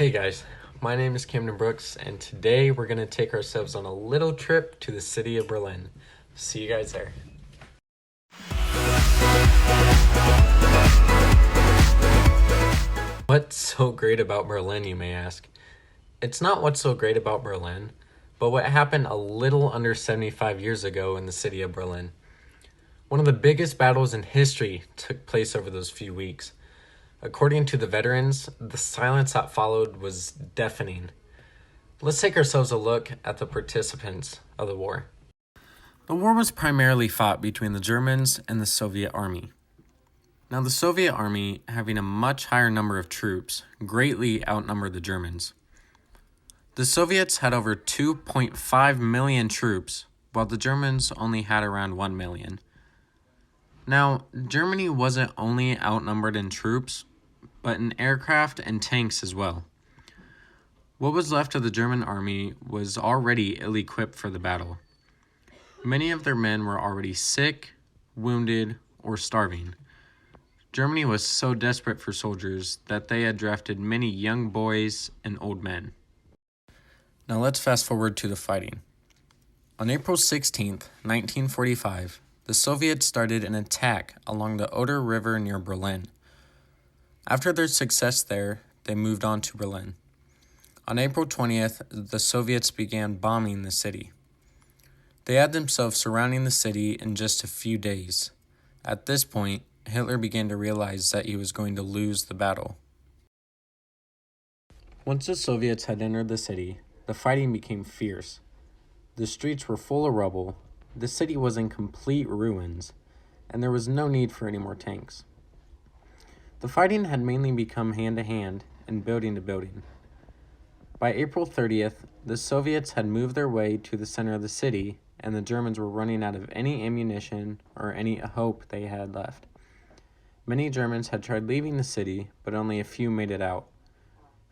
Hey guys, my name is Camden Brooks, and today we're going to take ourselves on a little trip to the city of Berlin. See you guys there. What's so great about Berlin, you may ask? It's not what's so great about Berlin, but what happened a little under 75 years ago in the city of Berlin. One of the biggest battles in history took place over those few weeks. According to the veterans, the silence that followed was deafening. Let's take ourselves a look at the participants of the war. The war was primarily fought between the Germans and the Soviet army. Now, the Soviet army, having a much higher number of troops, greatly outnumbered the Germans. The Soviets had over 2.5 million troops, while the Germans only had around 1 million. Now, Germany wasn't only outnumbered in troops, but in aircraft and tanks as well. What was left of the German army was already ill-equipped for the battle. Many of their men were already sick, wounded, or starving. Germany was so desperate for soldiers that they had drafted many young boys and old men. Now let's fast forward to the fighting. On April 16th, 1945, the Soviets started an attack along the Oder River near Berlin. After their success there, they moved on to Berlin. On April 20th, the Soviets began bombing the city. They had themselves surrounding the city in just a few days. At this point, Hitler began to realize that he was going to lose the battle. Once the Soviets had entered the city, the fighting became fierce. The streets were full of rubble, the city was in complete ruins, and there was no need for any more tanks. The fighting had mainly become hand-to-hand and building-to-building. By April 30th, the Soviets had moved their way to the center of the city, and the Germans were running out of any ammunition or any hope they had left. Many Germans had tried leaving the city, but only a few made it out.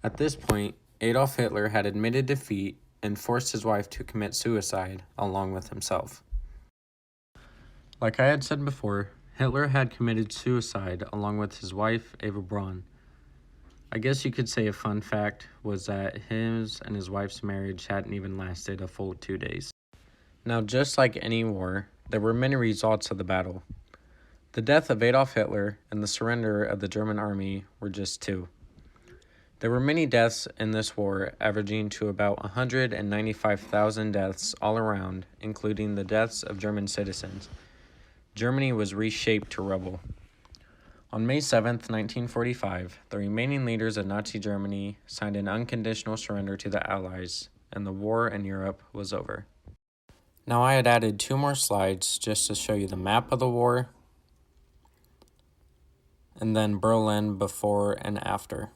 At this point, Adolf Hitler had admitted defeat and forced his wife to commit suicide along with himself. Like I had said before, Hitler had committed suicide along with his wife, Eva Braun. I guess you could say a fun fact was that his and his wife's marriage hadn't even lasted a full 2 days. Now, just like any war, there were many results of the battle. The death of Adolf Hitler and the surrender of the German army were just two. There were many deaths in this war, averaging to about 195,000 deaths all around, including the deaths of German citizens. Germany was reshaped to rubble. On May 7, 1945, the remaining leaders of Nazi Germany signed an unconditional surrender to the Allies, and the war in Europe was over. Now I had added 2 more slides just to show you the map of the war, and then Berlin before and after.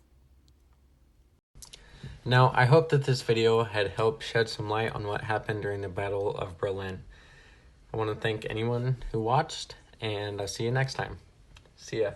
Now, I hope that this video had helped shed some light on what happened during the Battle of Berlin. I want to thank anyone who watched, and I'll see you next time. See ya.